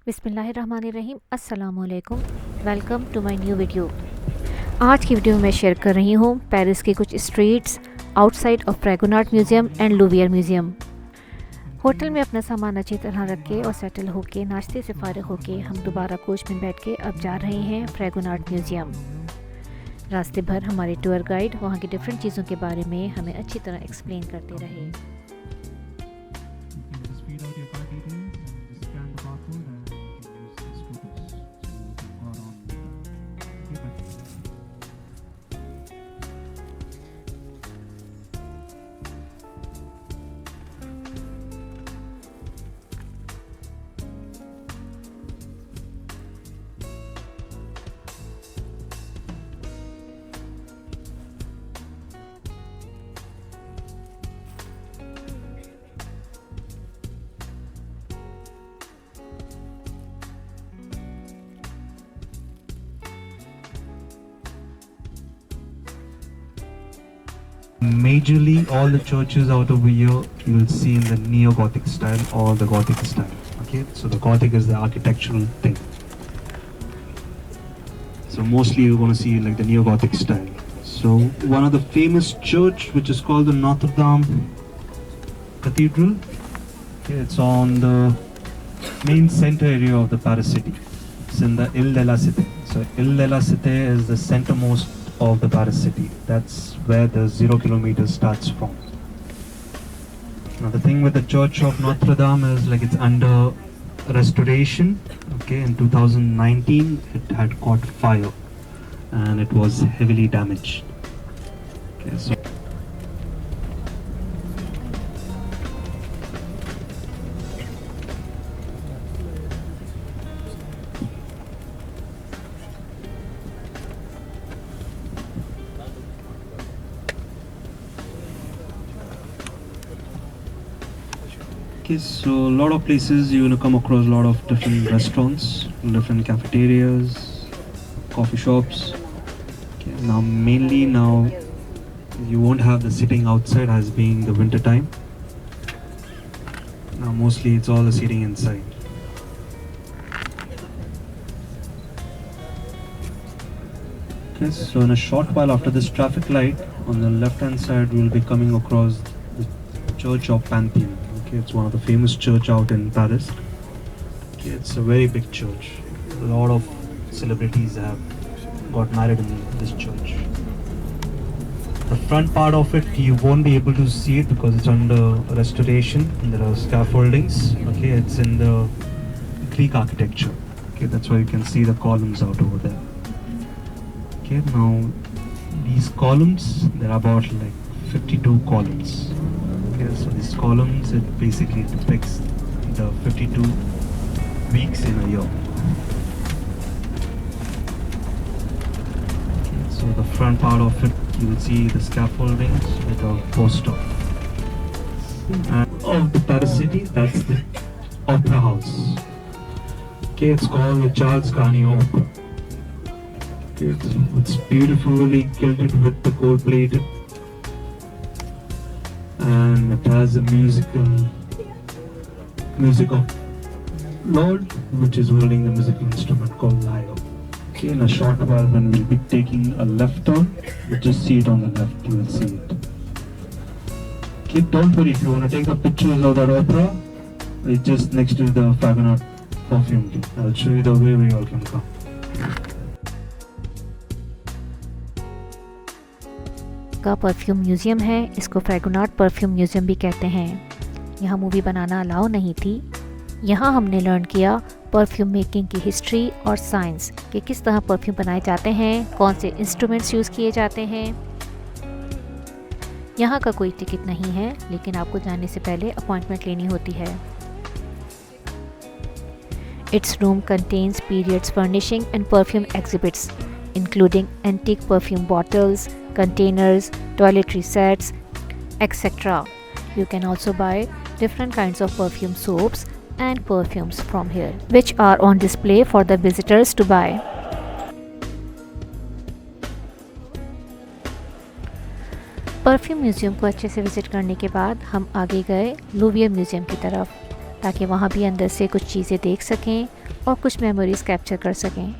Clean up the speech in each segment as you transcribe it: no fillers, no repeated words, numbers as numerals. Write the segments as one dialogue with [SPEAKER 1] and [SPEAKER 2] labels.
[SPEAKER 1] बिस्मिल्लाहिर्रहमानिर्रहीम। अस्सलामुअलैकुम। Welcome to my new video. आज की वीडियो में मैं शेयर कर रही हूँ पेरिस की कुछ streets outside of Fragonard museum and Louvre museum. Hotel में अपना सामान अच्छी तरह रख के और सेटल होके नाश्ते से फारिग होके हम दोबारा कोच में बैठ के अब जा रहे हैं फ्रैगोनार्ड म्यूज़ियम। रास्ते भर हमारे टूर गाइड वहाँ की डिफरेंट चीज़ों के बारे में हमें अच्छी तरह एक्सप्लेन करते रहे।
[SPEAKER 2] Majorly, all the churches out over here you will see in the neo-Gothic style or the Gothic style. Okay, so the Gothic is the architectural thing. So mostly you're going to see like the neo-Gothic style. So one of the famous church, which is called the Notre-Dame Cathedral. Okay, it's on the main center area of the Paris city. It's in the Ile de la Cité. So Ile de la Cité is the centermost of the Paris city. That's where the 0 kilometers starts from. Now the thing with the Church of Notre-Dame is like it's under restoration. Okay, in 2019 it had caught fire and it was heavily damaged. Okay, so so a lot of places you're going to come across a lot of different restaurants, different cafeterias, coffee shops. Okay, now mainly now you won't have the sitting outside as being the winter time. Now mostly it's all the sitting inside. Okay, so in a short while after this traffic light, on the left hand side we'll be coming across the Church of Pantheon. Okay, it's one of the famous church out in Paris. Okay, it's a very big church. A lot of celebrities have got married in this church. The front part of it you won't be able to see it because it's under restoration and there are scaffoldings. Okay, it's in the Greek architecture. Okay, that's why you can see the columns out over there. Okay, now these columns, there are about like 52 columns. Okay, so these columns, it basically depicts the 52 weeks in a year. Okay, so the front part of it, you will see the scaffoldings with a poster. And of the Paris city, that's the Opera House. Okay, it's called the Charles Garnier Opera. Okay, it's beautifully gilded with the gold plated. And it has a music of Lord, which is holding the musical instrument called lyre. Okay, in a short while when we'll be taking a left turn, you just see it on the left, you will see it. Okay, don't worry, if you want to take the pictures of that opera, it's just next to the Fragonard Perfume. I'll show you the way we all can come.
[SPEAKER 1] का perfume museum है, इसको फ्रैगोनार्ड perfume museum भी कहते हैं। यहाँ movie बनाना allow नहीं थी। यहाँ हमने लर्न किया परफ्यूम मेकिंग की हिस्ट्री और साइंस कि किस तरह परफ्यूम बनाए जाते हैं, कौन से इंस्ट्रूमेंट्स यूज़ किए जाते हैं। यहाँ का कोई टिकट नहीं है, लेकिन आपको जाने से पहले अपॉइंटमेंट लेनी होती है। Its room contains periods furnishing and perfume exhibits, including antique perfume bottles, containers, toiletry sets, etc. You can also buy different kinds of perfume soaps and perfumes from here, which are on display for the visitors to buy. Perfume museum को अच्छे से visit करने के बाद हम आगे गए लूवियर museum की तरफ, ताकि वहाँ भी अंदर से कुछ चीज़ें देख सकें और कुछ मेमोरीज़ कैप्चर कर सकें।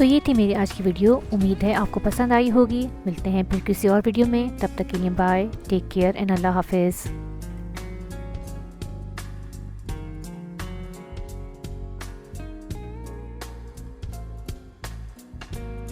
[SPEAKER 1] तो ये थी मेरी आज की वीडियो, उम्मीद है आपको पसंद आई होगी। मिलते हैं फिर किसी और वीडियो में, तब तक के लिए बाय, टेक केयर एंड अल्लाह हाफिज़।